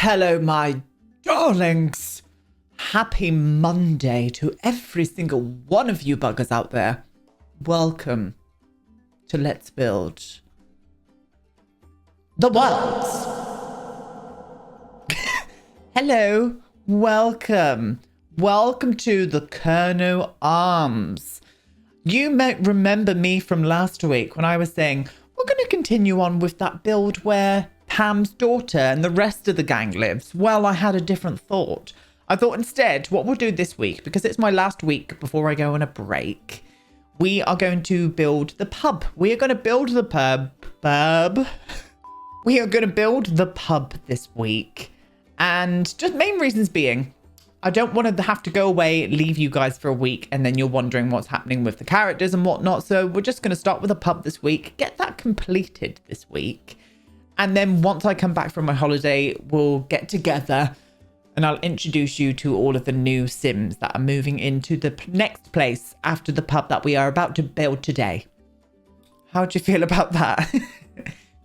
Hello, my darlings. Happy Monday to every single one of you buggers out there. Welcome to Let's Build the Worlds. Hello, welcome. Welcome to the Kernow Arms. You might remember me from last week when I was saying we're going to continue on with that build where Pam's daughter and the rest of the gang lives. Well, I had a different thought. I thought instead what we'll do this week, because it's my last week before I go on a break, we are going to build the pub. We are going to build the pub. We are going to build the pub this week. And just main reasons being, I don't want to have to go away, leave you guys for a week, and then you're wondering what's happening with the characters and whatnot. So we're just going to start with a pub this week, get that completed this week. And then once I come back from my holiday, we'll get together and I'll introduce you to all of the new Sims that are moving into the next place after the pub that we are about to build today. How do you feel about that?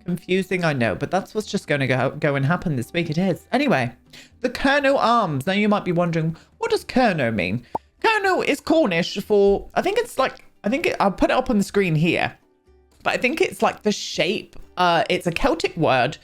Confusing, I know, but that's what's just going to go and happen this week. It is. Anyway, the Kernow Arms. Now you might be wondering, what does Kernow mean? Kernow is Cornish for, I'll put it up on the screen here, but I think it's like the shape. It's a Celtic word,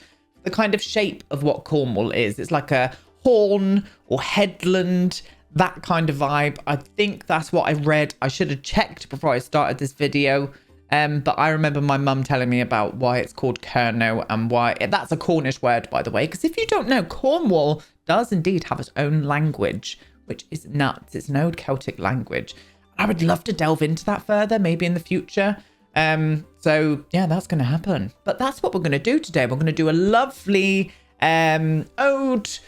the kind of shape of what Cornwall is. It's like a horn or headland, that kind of vibe. I think that's what I read. I should have checked before I started this video. But I remember my mum telling me about why it's called Kernow and why that's a Cornish word, by the way, because if you don't know, Cornwall does indeed have its own language, which is nuts. It's an old Celtic language. I would love to delve into that further, maybe in the future. So yeah, that's going to happen. But that's what we're going to do today. We're going to do a lovely old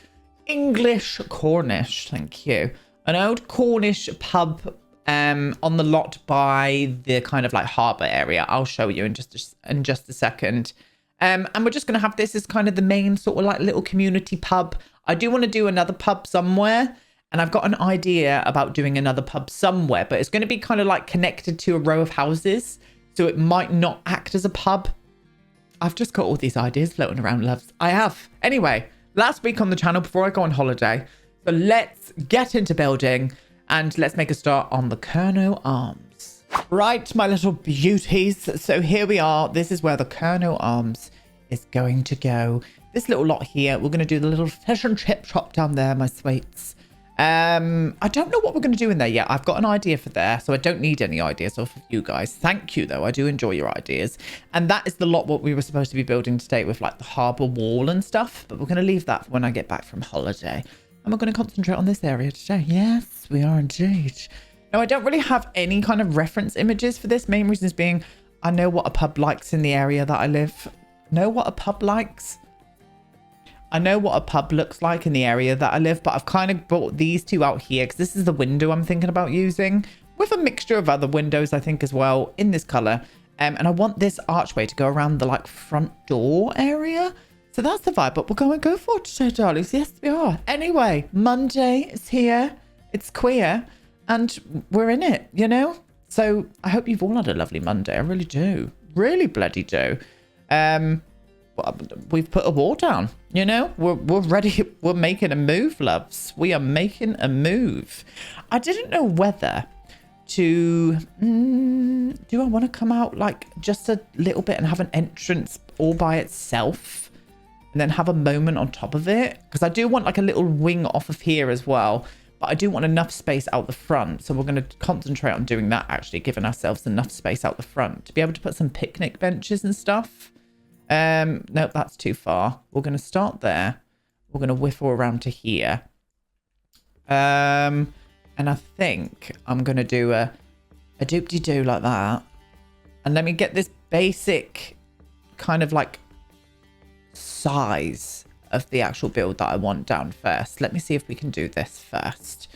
English Cornish, thank you. An old Cornish pub on the lot by the kind of like harbour area. I'll show you in just a second. And we're just going to have this as kind of the main sort of like little community pub. I do want to do another pub somewhere, and I've got an idea about doing another pub somewhere, but it's going to be kind of like connected to a row of houses, so it might not act as a pub. I've just got all these ideas floating around, loves. I have. Anyway, last week on the channel before I go on holiday. So let's get into building and let's make a start on the Kernow Arms. Right, my little beauties. So here we are. This is where the Kernow Arms is going to go. This little lot here, we're going to do the little fish and chip shop down there, my sweets. I don't know what we're going to do in there yet. I've got an idea for there, so I don't need any ideas off of you guys. Thank you, though. I do enjoy your ideas. And that is the lot what we were supposed to be building today with like the harbour wall and stuff. But we're going to leave that when I get back from holiday. And we're going to concentrate on this area today. Yes, we are indeed. Now, I don't really have any kind of reference images for this. Main reasons being, I know what a pub likes in the area that I live. Know what a pub likes? I know what a pub looks like in the area that I live, but I've kind of brought these two out here because this is the window I'm thinking about using with a mixture of other windows, I think, as well in this color. And I want this archway to go around the like front door area. So that's the vibe, but we're going to go for it today, darlings. Yes, we are. Anyway, Monday is here. It's queer and we're in it, you know? So I hope you've all had a lovely Monday. I really do. Really bloody do. We've put a wall down, you know, we're ready. We're making a move, loves. We are making a move. I didn't know whether to do I want to come out like just a little bit and have an entrance all by itself and then have a moment on top of it, because I do want like a little wing off of here as well, but I do want enough space out the front. So we're going to concentrate on doing that, actually giving ourselves enough space out the front to be able to put some picnic benches and stuff. Nope, that's too far. We're going to start there. We're going to whiffle around to here. And I think I'm going to do a doop-de-doo like that. And let me get this basic kind of like size of the actual build that I want down first. Let me see if we can do this first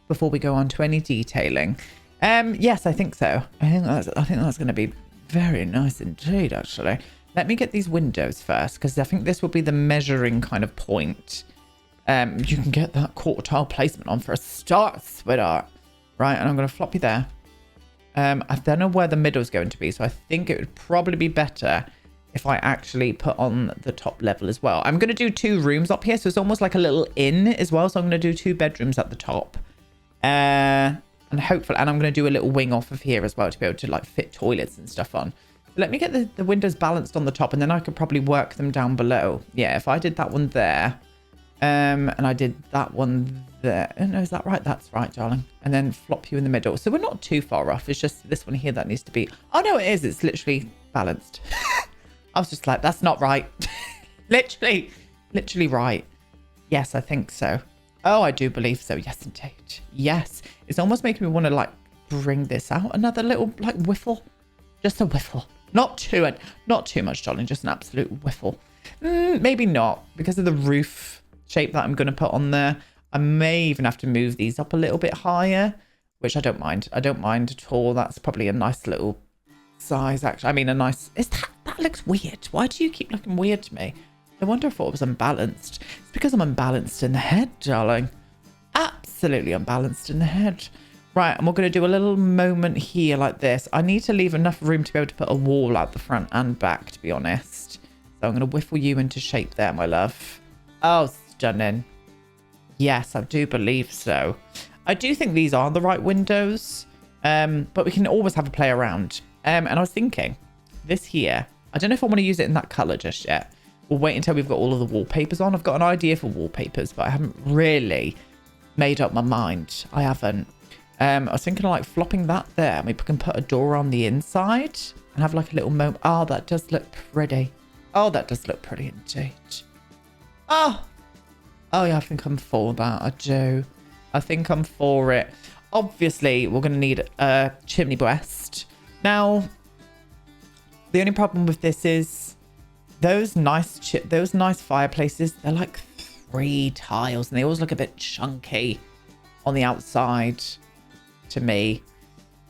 before we go on to any detailing. Yes, I think so. I think that's going to be very nice indeed, actually. Let me get these windows first, because I think this will be the measuring kind of point. You can get that quarter tile placement on for a start, sweetheart. Right, and I'm going to flop you there. I don't know where the middle is going to be, so I think it would probably be better if I actually put on the top level as well. I'm going to do 2 rooms up here. So it's almost like a little inn as well. So I'm going to do 2 bedrooms at the top. And hopefully, and I'm going to do a little wing off of here as well to be able to like fit toilets and stuff on. Let me get the windows balanced on the top and then I could probably work them down below. Yeah, if I did that one there, and I did that one there. Oh, no, is that right? That's right, darling. And then flop you in the middle. So we're not too far off. It's just this one here that needs to be... Oh, no, it is. It's literally balanced. I was just like, that's not right. literally right. Yes, I think so. Oh, I do believe so. Yes, indeed. Yes. It's almost making me want to like bring this out. Another little like whiffle. Just a whiffle. Not too much, darling. Just an absolute whiffle. Maybe not because of the roof shape that I'm going to put on there. I may even have to move these up a little bit higher, which I don't mind. I don't mind at all. That's probably a nice little size, actually. I mean, a nice... That looks weird. Why do you keep looking weird to me? I wonder if it was unbalanced. It's because I'm unbalanced in the head, darling. Absolutely unbalanced in the head. Right, and we're going to do a little moment here like this. I need to leave enough room to be able to put a wall out the front and back, to be honest. So I'm going to whiffle you into shape there, my love. Oh, stunning. Yes, I do believe so. I do think these are the right windows, but we can always have a play around. And I was thinking, this here, I don't know if I want to use it in that colour just yet. We'll wait until we've got all of the wallpapers on. I've got an idea for wallpapers, but I haven't really made up my mind. I haven't. I was thinking of like flopping that there. Maybe we can put a door on the inside and have like a little moment. Oh, that does look pretty. Oh, that does look pretty indeed. Oh yeah, I think I'm for that. I do. I think I'm for it. Obviously, we're going to need a chimney breast. Now, the only problem with this is those nice fireplaces, they're like 3 tiles and they always look a bit chunky on the outside to me.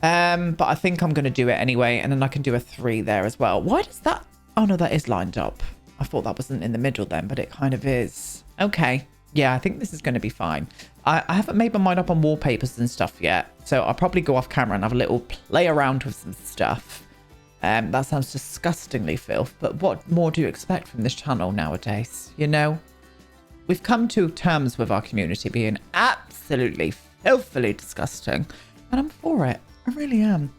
But I think I'm going to do it anyway. And then I can do a 3 there as well. Why does that... Oh, no, that is lined up. I thought that wasn't in the middle then, but it kind of is. Okay. Yeah, I think this is going to be fine. I haven't made my mind up on wallpapers and stuff yet. So I'll probably go off camera and have a little play around with some stuff. That sounds disgustingly filth. But what more do you expect from this channel nowadays? You know? We've come to terms with our community being absolutely filthily disgusting. And I'm for it. I really am.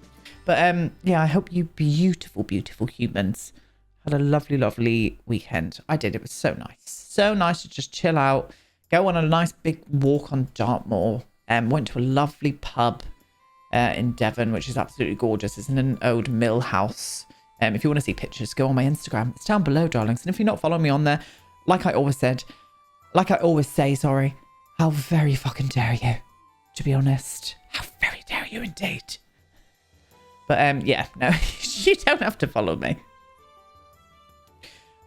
But yeah, I hope you beautiful, beautiful humans had a lovely, lovely weekend. I did. It was so nice. So nice to just chill out. Go on a nice big walk on Dartmoor. Went to a lovely pub in Devon, which is absolutely gorgeous. It's in an old mill house. If you want to see pictures, go on my Instagram. It's down below, darlings. And if you're not following me on there, like I always say, sorry, how very fucking dare you, to be honest. How very dare you indeed. But yeah, no, you don't have to follow me.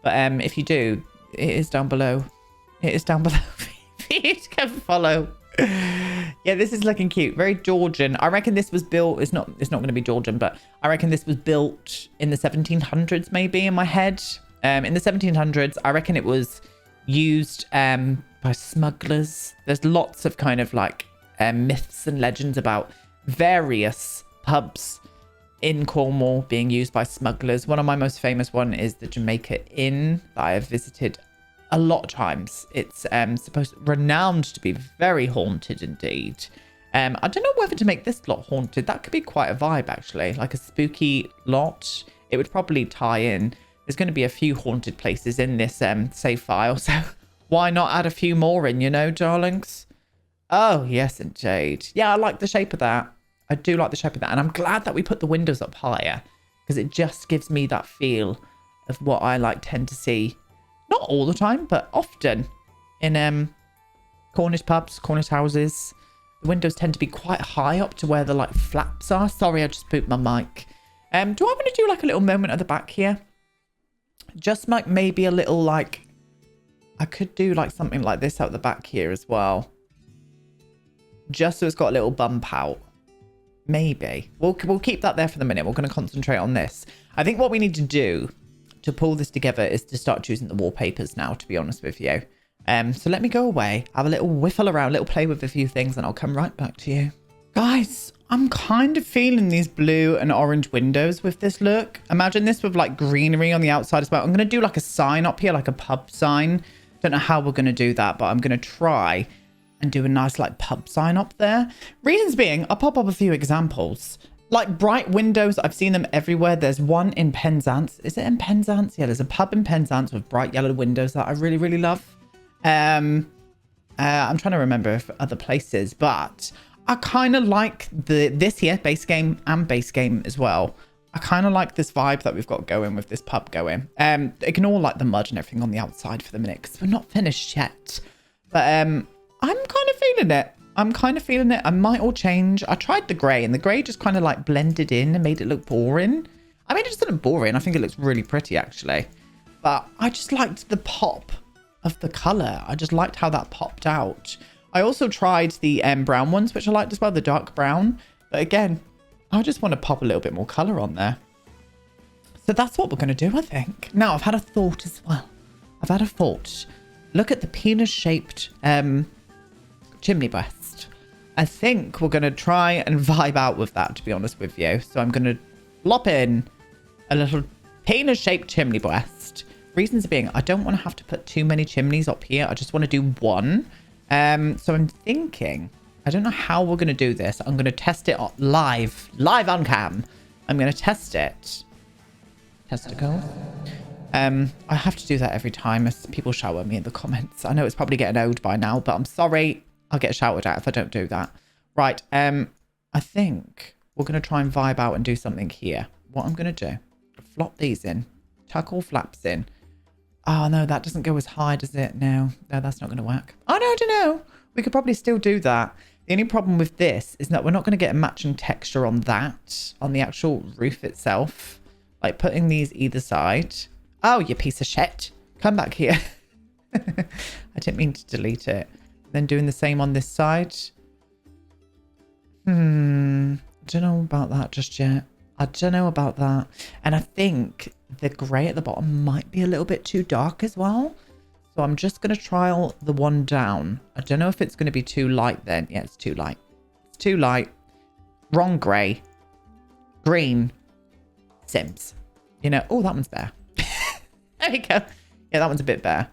But if you do, it is down below. It is down below for you to go follow. Yeah, this is looking cute. Very Georgian. I reckon this was built... It's not going to be Georgian, but I reckon this was built in the 1700s, maybe, in my head. In the 1700s, I reckon it was used by smugglers. There's lots of kind of like myths and legends about various pubs in Cornwall being used by smugglers. One of my most famous one is the Jamaica Inn that I have visited a lot of times. It's renowned to be very haunted indeed. I don't know whether to make this lot haunted. That could be quite a vibe actually, like a spooky lot. It would probably tie in. There's going to be a few haunted places in this save file, so why not add a few more in, you know, darlings? Oh yes indeed. Yeah, I like the shape of that. I do like the shape of that. And I'm glad that we put the windows up higher because it just gives me that feel of what I like tend to see. Not all the time, but often in Cornish pubs, Cornish houses. The windows tend to be quite high up to where the like flaps are. Sorry, I just booped my mic. Do I want to do like a little moment at the back here? Just like maybe a little like... I could do like something like this out the back here as well. Just so it's got a little bump out. Maybe. We'll keep that there for the minute. We're going to concentrate on this. I think what we need to do to pull this together is to start choosing the wallpapers now, to be honest with you. So let me go away, have a little whiffle around, little play with a few things, and I'll come right back to you. Guys, I'm kind of feeling these blue and orange windows with this look. Imagine this with like greenery on the outside as well. I'm going to do like a sign up here, like a pub sign. Don't know how we're going to do that, but I'm going to try and do a nice like pub sign up there. Reasons being, I'll pop up a few examples. Like bright windows, I've seen them everywhere. There's one in Penzance. Is it in Penzance? Yeah, there's a pub in Penzance with bright yellow windows that I really, really love. I'm trying to remember if other places, but I kind of like this here, base game and base game as well. I kind of like this vibe that we've got going with this pub going. Ignore like the mud and everything on the outside for the minute because we're not finished yet. But I'm kind of feeling it. I might all change. I tried the grey and the grey just kind of like blended in and made it look boring. I mean, it doesn't look boring. I think it looks really pretty actually. But I just liked the pop of the colour. I just liked how that popped out. I also tried the brown ones, which I liked as well, the dark brown. But again, I just want to pop a little bit more colour on there. So that's what we're going to do, I think. Now, I've had a thought as well. Look at the penis-shaped chimney breast. I think we're going to try and vibe out with that, to be honest with you. So I'm going to plop in a little penis-shaped chimney breast. Reasons being, I don't want to have to put too many chimneys up here. I just want to do one. So I'm thinking, I don't know how we're going to do this. I'm going to test it live on cam. I'm going to test it. Testicle. I have to do that every time as people shout at me in the comments. I know it's probably getting old by now, but I'm sorry. I'll get shouted at if I don't do that. Right. I think we're going to try and vibe out and do something here. What I'm going to do, flop these in, tuck all flaps in. Oh, no, that doesn't go as high, does it? No, that's not going to work. Oh, no, I don't know. We could probably still do that. The only problem with this is that we're not going to get a matching texture on that, on the actual roof itself. Like putting these either side. Oh, you piece of shit. Come back here. I didn't mean to delete it. Then doing the same on this side. I don't know about that just yet. I don't know about that. And I think the grey at the bottom might be a little bit too dark as well. So I'm just going to trial the one down. I don't know if it's going to be too light then. Yeah, it's too light. It's too light. Wrong grey. Green. Sims. You know, oh, that one's better. There we go. Yeah, that one's a bit better.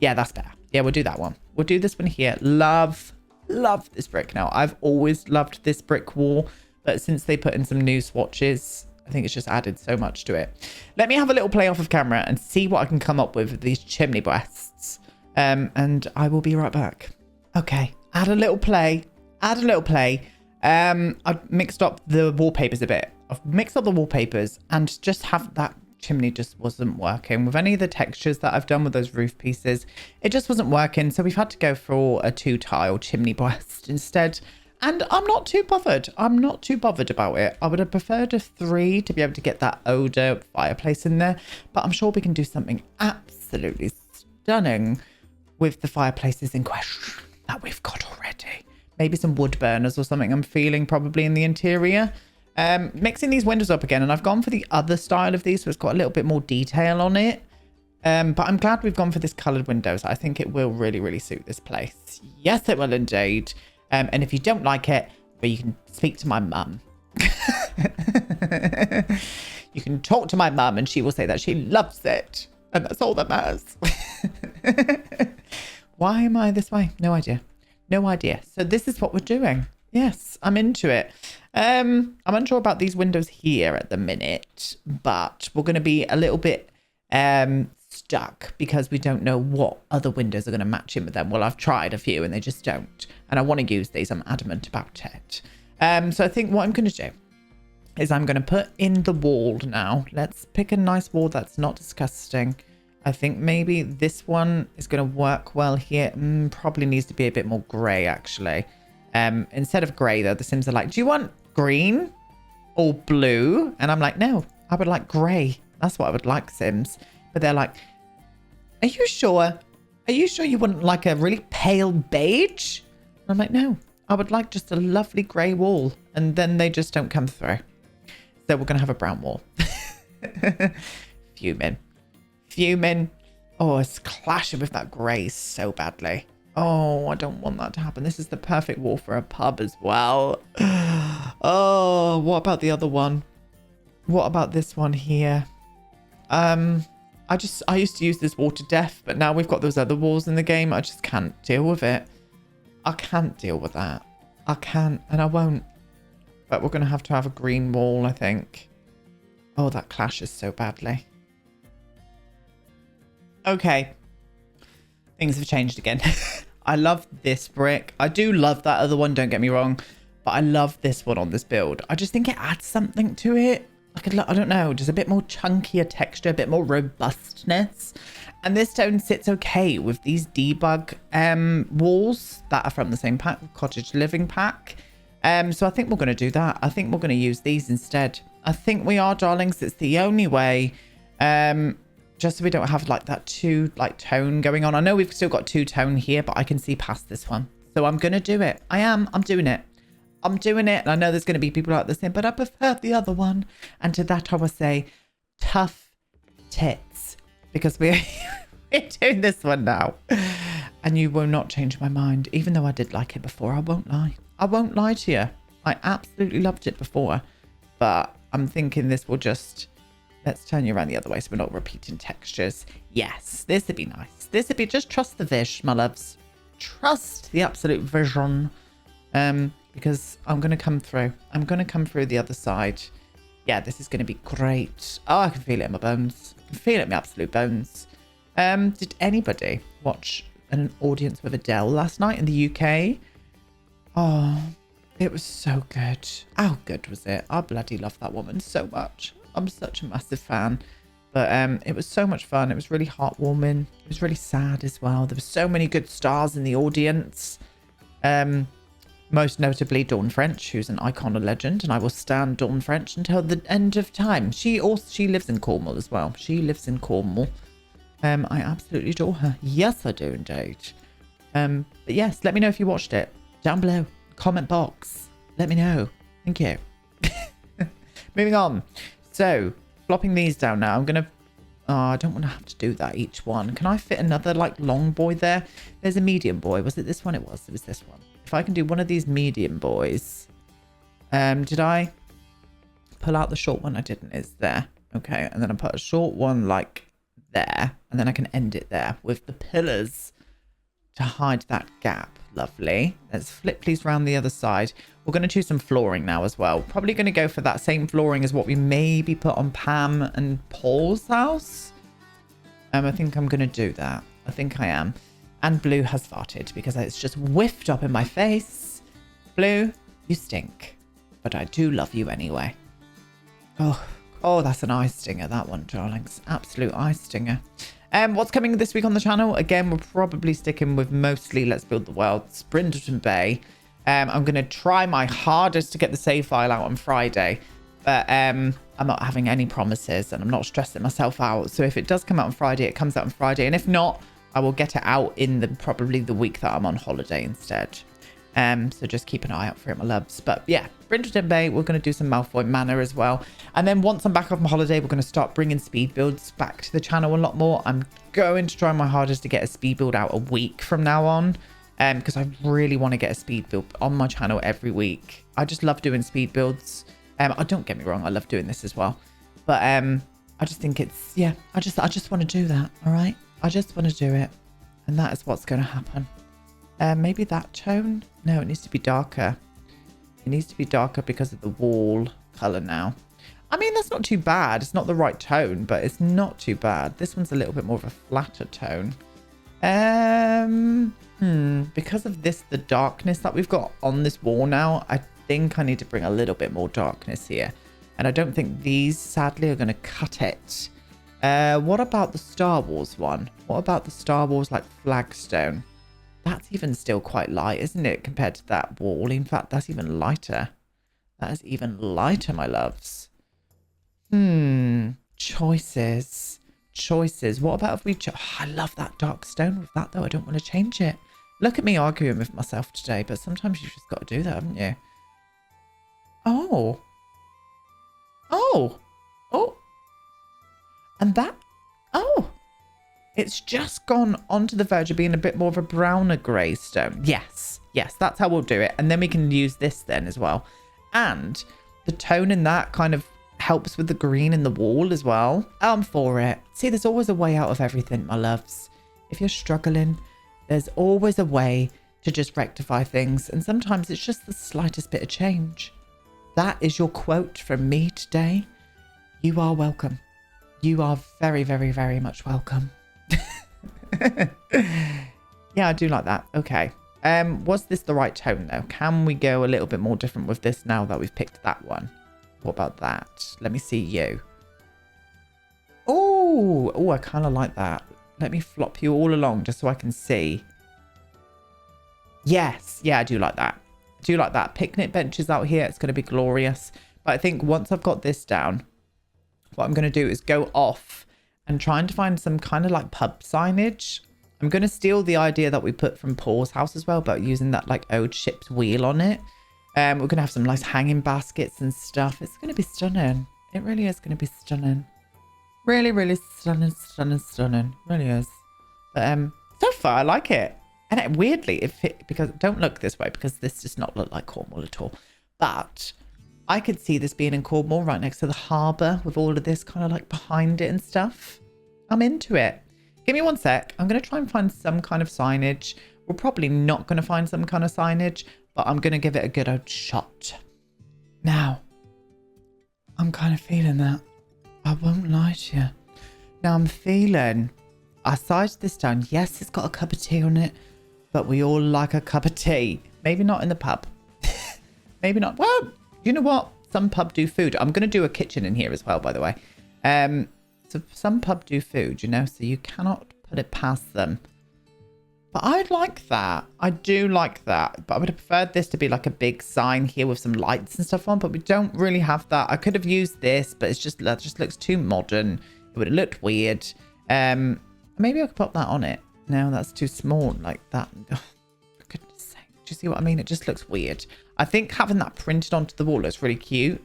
Yeah, that's better. Yeah, we'll do that one. We'll do this one here. Love this brick. Now, I've always loved this brick wall. But since they put in some new swatches, I think it's just added so much to it. Let me have a little play off of camera and see what I can come up with these chimney breasts. And I will be right back. Okay, add a little play. I've mixed up the wallpapers a bit. I've mixed up the wallpapers and just have that chimney just wasn't working. With any of the textures that I've done with those roof pieces, it just wasn't working. So we've had to go for a 2-tile chimney breast instead. And I'm not too bothered. About it. I would have preferred a 3 to be able to get that older fireplace in there. But I'm sure we can do something absolutely stunning with the fireplaces in question that we've got already. Maybe some wood burners or something I'm feeling probably in the interior. Mixing these windows up again. And I've gone for the other style of these. So it's got a little bit more detail on it. But I'm glad we've gone for this coloured windows. I think it will really, really suit this place. Yes, it will indeed. And if you don't like it, well, you can speak to my mum. You can talk to my mum and she will say that she loves it. And that's all that matters. Why am I this way? No idea. So this is what we're doing. Yes, I'm into it. I'm unsure about these windows here at the minute, but we're going to be a little bit stuck because we don't know what other windows are going to match in with them. Well, I've tried a few and they just don't. And I want to use these. I'm adamant about it. So I think what I'm going to do is I'm going to put in the wall now. Let's pick a nice wall that's not disgusting. I think maybe this one is going to work well here. Probably needs to be a bit more grey, actually. Instead of grey, though, the Sims are like, do you want green or blue? And I'm like, no, I would like grey. That's what I would like, Sims. But they're like, are you sure? Are you sure you wouldn't like a really pale beige? And I'm like, no, I would like just a lovely grey wall. And then they just don't come through. So we're going to have a brown wall. Fuming. Oh, it's clashing with that grey so badly. Oh, I don't want that to happen. This is the perfect wall for a pub as well. Oh, what about the other one? What about this one here? I used to use this wall to death, but now we've got those other walls in the game. I just can't deal with it. I can't deal with that. I can't, and I won't. But we're going to have a green wall, I think. Oh, that clashes so badly. Okay. Things have changed again. I love this brick. I do love that other one, don't get me wrong. But I love this one on this build. I just think it adds something to it. I don't know, just a bit more chunkier texture, a bit more robustness. And this stone sits okay with these debug walls that are from the same pack, cottage living pack. So I think we're going to do that. I think we're going to use these instead. I think we are, darlings. It's the only way. Just so we don't have like that tone going on. I know we've still got two-tone here, but I can see past this one. So I'm going to do it. I'm doing it. I'm doing it. And I know there's going to be people out there saying, but I prefer the other one. And to that I will say, tough tits. Because we're doing this one now. And you will not change my mind. Even though I did like it before, I won't lie. I won't lie to you. I absolutely loved it before. But I'm thinking this will just... Let's turn you around the other way so we're not repeating textures. Yes, this would be nice. This would be... Just trust the vision, my loves. Trust the absolute vision. Because I'm going to come through. I'm going to come through the other side. Yeah, this is going to be great. Oh, I can feel it in my bones. I can feel it in my absolute bones. Did anybody watch an audience with Adele last night in the UK? Oh, it was so good. How good was it? I bloody love that woman so much. I'm such a massive fan. But it was so much fun. It was really heartwarming. It was really sad as well. There were so many good stars in the audience. Most notably Dawn French, who's an icon, a legend, and I will stand Dawn French until the end of time. She lives in Cornwall as well. She lives in Cornwall. I absolutely adore her. Yes, I do indeed. But yes, let me know if you watched it down below, comment box. Let me know. Thank you. Moving on. So flopping these down now. I'm gonna. Oh, I don't want to have to do that each one. Can I fit another like long boy there? There's a medium boy. Was it this one? It was this one. If I can do one of these medium boys. Did I pull out the short one? I didn't. It's there. Okay. And then I put a short one like there. And then I can end it there with the pillars to hide that gap. Lovely. Let's flip these around the other side. We're going to choose some flooring now as well. Probably going to go for that same flooring as what we maybe put on Pam and Paul's house. I think I'm going to do that. I think I am. And Blue has farted because it's just whiffed up in my face. Blue, you stink. But I do love you anyway. Oh, that's an eye stinger, that one, darlings. Absolute eye stinger. What's coming this week on the channel? Again, we're probably sticking with mostly Let's Build the World's Brindleton Bay. I'm going to try my hardest to get the save file out on Friday. But I'm not having any promises and I'm not stressing myself out. So if it does come out on Friday, it comes out on Friday. And if not, I will get it out in probably the week that I'm on holiday instead. So just keep an eye out for it, my loves. But yeah, Brindleton Bay, we're going to do some Malfoy Manor as well. And then once I'm back off my holiday, we're going to start bringing speed builds back to the channel a lot more. I'm going to try my hardest to get a speed build out a week from now on. Because I really want to get a speed build on my channel every week. I just love doing speed builds. Don't get me wrong, I love doing this as well. But I just think it's, yeah, I just want to do that, all right? I just want to do it. And that is what's going to happen. Maybe that tone? No, it needs to be darker. It needs to be darker because of the wall color now. I mean, that's not too bad. It's not the right tone, but it's not too bad. This one's a little bit more of a flatter tone. Because of this, the darkness that we've got on this wall now, I think I need to bring a little bit more darkness here. And I don't think these, sadly, are going to cut it. What about the Star Wars one? What about the Star Wars, like, flagstone? That's even still quite light, isn't it, compared to that wall? In fact, that's even lighter. That is even lighter, my loves. Choices. Choices. What about if we... I love that dark stone with that, though. I don't want to change it. Look at me arguing with myself today, but sometimes you've just got to do that, haven't you? Oh. Oh. Oh. And that... Oh. It's just gone onto the verge of being a bit more of a browner grey stone. Yes, that's how we'll do it. And then we can use this then as well. And the tone in that kind of helps with the green in the wall as well. I'm for it. See, there's always a way out of everything, my loves. If you're struggling, there's always a way to just rectify things. And sometimes it's just the slightest bit of change. That is your quote from me today. You are welcome. You are very, very, very much welcome. Yeah, I do like that. Okay. Was this the right tone though? Can we go a little bit more different with this now that we've picked that one? What about that? Let me see you. Oh, I kind of like that. Let me flop you all along just so I can see. Yes. Yeah, I do like that. I do like that. Picnic benches out here. It's going to be glorious. But I think once I've got this down, what I'm going to do is go off and trying to find some kind of like pub signage. I'm going to steal the idea that we put from Paul's house as well, but using that like old ship's wheel on it. We're going to have some nice hanging baskets and stuff. It's going to be stunning. It really is going to be stunning. Really, really stunning. Really is. But so far, I like it. And it, weirdly, because don't look this way because this does not look like Cornwall at all. But I could see this being in Cornwall right next to the harbour with all of this kind of like behind it and stuff. I'm into it. Give me one sec. I'm going to try and find some kind of signage. We're probably not going to find some kind of signage, but I'm going to give it a good old shot. Now, I'm kind of feeling that. I won't lie to you. Now I'm feeling, I sized this down. Yes, it's got a cup of tea on it, but we all like a cup of tea. Maybe not in the pub. Maybe not. Well, you know what? Some pub do food. I'm going to do a kitchen in here as well, by the way. So some pub do food, you know, so you cannot put it past them. But I like that. I do like that. But I would have preferred this to be like a big sign here with some lights and stuff on. But we don't really have that. I could have used this, but it's just, that just looks too modern. It would have looked weird. Maybe I could pop that on it. No, that's too small like that. Oh, for goodness sake. Do you see what I mean? It just looks weird. I think having that printed onto the wall looks really cute.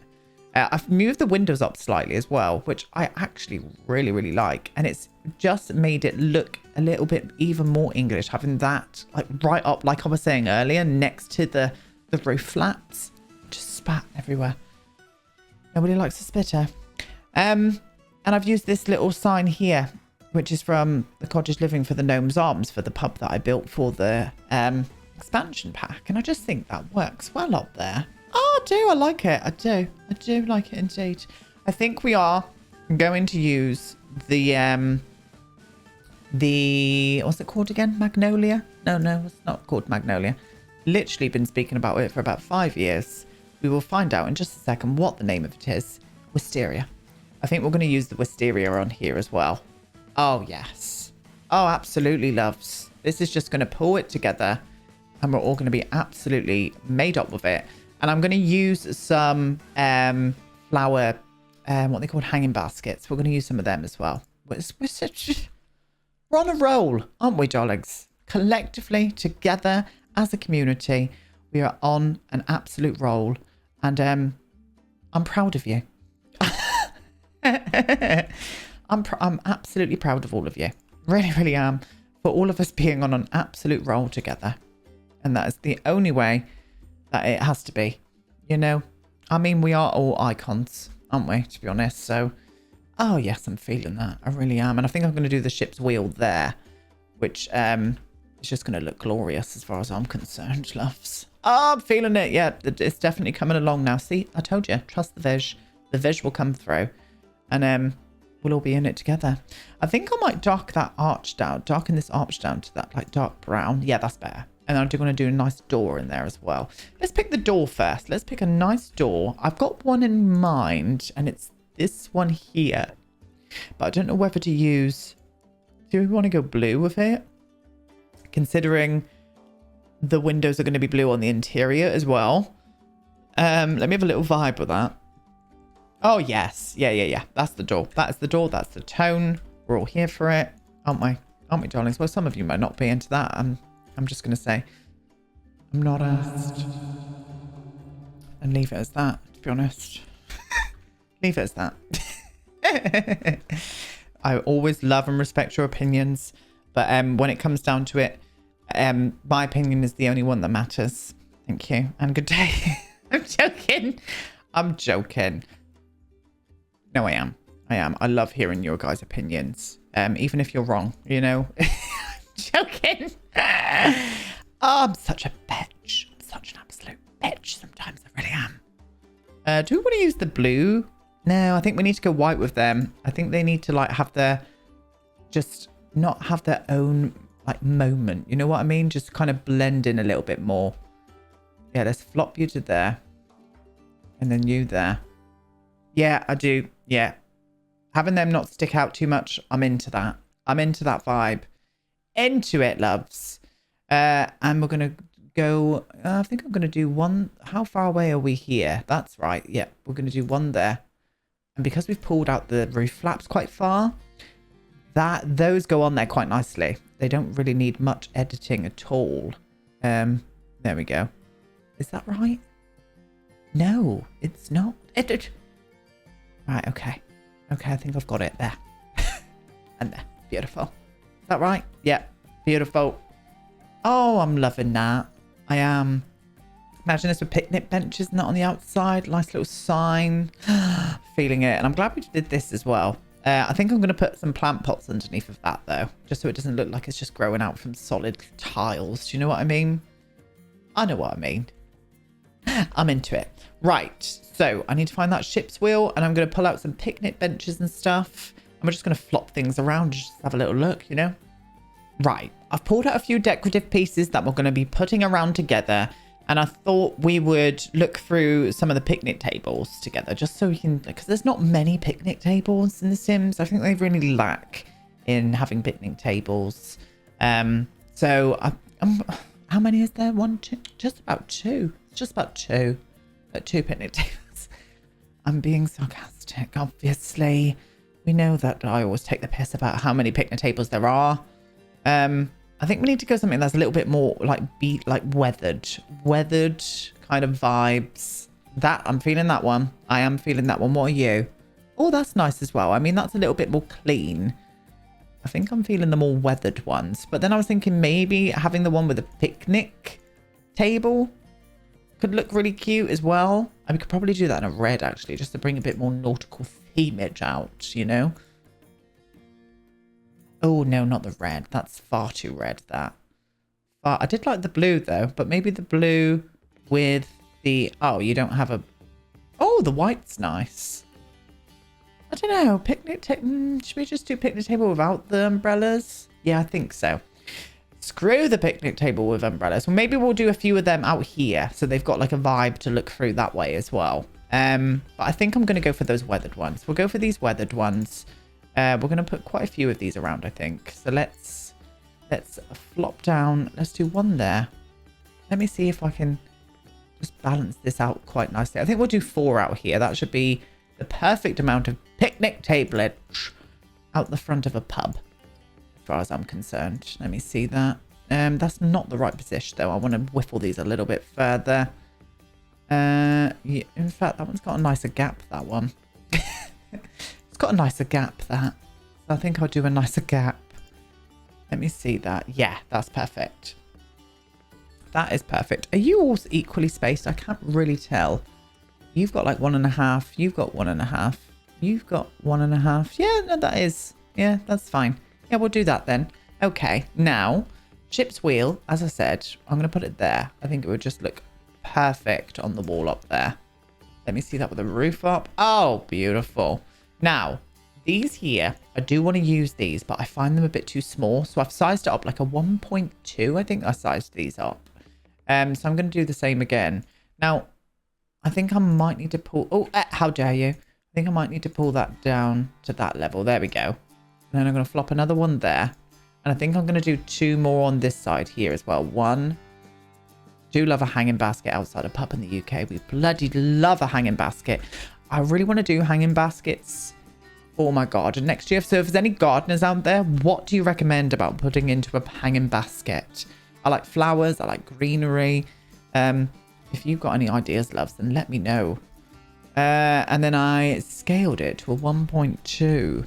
I've moved the windows up slightly as well, which I actually really, really like. And it's just made it look a little bit even more English, having that like right up, like I was saying earlier, next to the roof flaps. Just spat everywhere. Nobody likes a spitter. And I've used this little sign here, which is from the Cottage Living for the Gnome's Arms for the pub that I built for the expansion pack. And I just think that works well up there. Oh, I do. I like it. I do. I do like it indeed. I think we are going to use the what's it called again? Magnolia? No, it's not called Magnolia. Literally been speaking about it for about 5 years. We will find out in just a second what the name of it is. Wisteria. I think we're going to use the wisteria on here as well. Oh, yes. Oh, absolutely, loves. This is just going to pull it together and we're all going to be absolutely made up with it. And I'm going to use some flower, what they call hanging baskets. We're going to use some of them as well. We're on a roll, aren't we, darlings? Collectively, together, as a community, we are on an absolute roll. And I'm proud of you. I'm absolutely proud of all of you. Really, really am. For all of us being on an absolute roll together. And that is the only way that it has to be, you know. I mean, we are all icons, aren't we, to be honest? So, oh yes, I'm feeling that. I really am. And I think I'm going to do the ship's wheel there, which is just going to look glorious as far as I'm concerned, loves. Oh, I'm feeling it. Yeah, it's definitely coming along now. See, I told you, trust the veg. The veg will come through and we'll all be in it together. I think I might darken this arch down to that like dark brown. Yeah, that's better. And I'm going to do a nice door in there as well. Let's pick the door first. Let's pick a nice door. I've got one in mind and it's this one here. But I don't know whether to use... Do we want to go blue with it? Considering the windows are going to be blue on the interior as well. Let me have a little vibe with that. Oh, yes. Yeah. That's the door. That's the door. That's the tone. We're all here for it. Aren't we? Aren't we, darlings? Well, some of you might not be into that. I'm just going to say, I'm not asked. And leave it as that, to be honest. Leave it as that. I always love and respect your opinions. But when it comes down to it, my opinion is the only one that matters. Thank you. And good day. I'm joking. I'm joking. No, I am. I love hearing your guys' opinions. Even if you're wrong, you know. I'm joking. Oh, I'm such a bitch. I'm such an absolute bitch. Sometimes I really am. Do we want to use the blue? No, I think we need to go white with them. I think they need to like have their, just not have their own like moment. You know what I mean? Just kind of blend in a little bit more. Yeah, let's flop you to there. And then you there. Yeah, I do. Yeah. Having them not stick out too much. I'm into that. I'm into that vibe. Into it, loves. And we're going to go, I think I'm going to do one. How far away are we here? That's right. Yeah, we're going to do one there. And because we've pulled out the roof flaps quite far, those go on there quite nicely. They don't really need much editing at all. There we go. Is that right? No, it's not. Right, okay. Okay, I think I've got it there. And there. Beautiful. Is that right? Yeah, beautiful. Oh, I'm loving that. I am. Imagine this with picnic benches not on the outside. Nice little sign. Feeling it. And I'm glad we did this as well. I think I'm going to put some plant pots underneath of that though. Just so it doesn't look like it's just growing out from solid tiles. Do you know what I mean? I know what I mean. I'm into it. Right. So I need to find that ship's wheel and I'm going to pull out some picnic benches and stuff. And we're just going to flop things around. Just have a little look, you know? Right. I've pulled out a few decorative pieces that we're going to be putting around together. And I thought we would look through some of the picnic tables together just so we can, because there's not many picnic tables in The Sims. I think they really lack in having picnic tables. So how many is there? One, two, just about two. Just about two. Two picnic tables. I'm being sarcastic, obviously. We know that I always take the piss about how many picnic tables there are. I think we need to go something that's a little bit more like weathered kind of vibes. That I'm feeling that one. I am feeling that one. What are you? Oh, that's nice as well. I mean, that's a little bit more clean. I think I'm feeling the more weathered ones. But then I was thinking maybe having the one with a picnic table could look really cute as well. And we could probably do that in a red actually, just to bring a bit more nautical themage out, you know? Oh, no, not the red. That's far too red, that. I did like the blue, though. But maybe the blue with the... Oh, you don't have a... Oh, the white's nice. I don't know. Picnic table... should we just do picnic table without the umbrellas? Yeah, I think so. Screw the picnic table with umbrellas. Well, maybe we'll do a few of them out here. So they've got like a vibe to look through that way as well. But I think I'm going to go for those weathered ones. We'll go for these weathered ones. We're going to put quite a few of these around, I think. So let's flop down. Let's do one there. Let me see if I can just balance this out quite nicely. I think we'll do 4 out here. That should be the perfect amount of picnic tableage out the front of a pub, as far as I'm concerned. Let me see that. That's not the right position, though. I want to whiffle these a little bit further. Yeah, in fact, that one's got a nicer gap, that one. It's got a nicer gap, that. So I think I'll do a nicer gap. Let me see that. Yeah, that's perfect. That is perfect. Are you all equally spaced? I can't really tell. You've got like 1.5. You've got 1.5. You've got 1.5. Yeah, no, that is. Yeah, that's fine. Yeah, we'll do that then. Okay, now, ship's wheel, as I said, I'm going to put it there. I think it would just look perfect on the wall up there. Let me see that with the roof up. Oh, beautiful. Now, these here, I do want to use these, but I find them a bit too small. So I've sized it up like a 1.2. I think I sized these up. So I'm going to do the same again. Now, I think I might need to pull... Oh, how dare you. I think I might need to pull that down to that level. There we go. And then I'm going to flop another one there. And I think I'm going to do 2 more on this side here as well. 1. Do love a hanging basket outside a pub in the UK. We bloody love a hanging basket. I really want to do hanging baskets for my garden next year. So if there's any gardeners out there, what do you recommend about putting into a hanging basket? I like flowers. I like greenery. If you've got any ideas, loves, then let me know. And then I scaled it to a 1.2.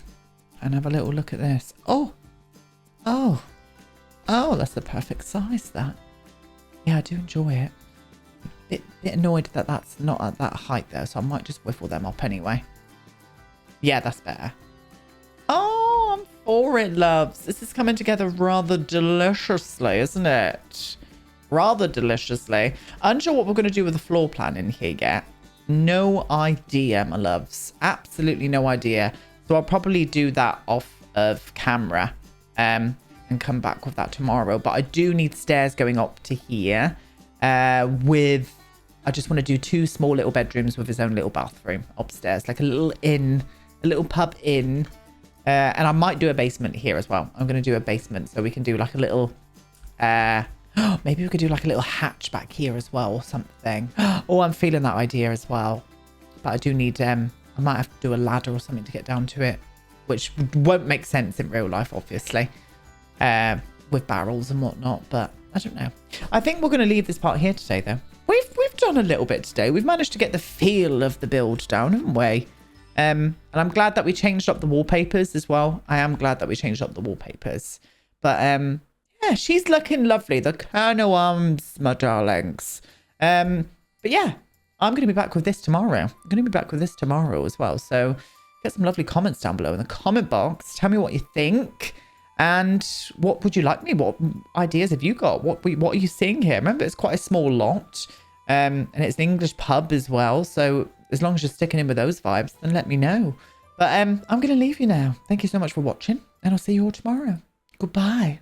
and have a little look at this. Oh, that's the perfect size, that. Yeah, I do enjoy it. Bit annoyed that that's not at that height there, so I might just whiffle them up anyway. Yeah, that's better. Oh, I'm for it, loves. This is coming together rather deliciously, isn't it? Rather deliciously. Unsure what we're going to do with the floor plan in here yet. No idea, my loves. Absolutely no idea. So I'll probably do that off of camera and come back with that tomorrow. But I do need stairs going up to here with... I just want to do 2 small little bedrooms with his own little bathroom upstairs. Like a little inn, a little pub inn. And I might do a basement here as well. I'm going to do a basement so we can do like a little... maybe we could do like a little hatch back here as well or something. Oh, I'm feeling that idea as well. But I do need... I might have to do a ladder or something to get down to it. Which won't make sense in real life, obviously. With barrels and whatnot. But I don't know. I think we're going to leave this part here today, though. We've done a little bit today. We've managed to get the feel of the build down, haven't we? And I'm glad that we changed up the wallpapers as well. I am glad that we changed up the wallpapers. But yeah, she's looking lovely. The Kernow Arms, my darlings. But yeah, I'm going to be back with this tomorrow. I'm going to be back with this tomorrow as well. So get some lovely comments down below in the comment box. Tell me what you think. And what would you like me? What ideas have you got? What are you seeing here? Remember, it's quite a small lot. And it's an English pub as well. So as long as you're sticking in with those vibes, then let me know. But I'm going to leave you now. Thank you so much for watching. And I'll see you all tomorrow. Goodbye.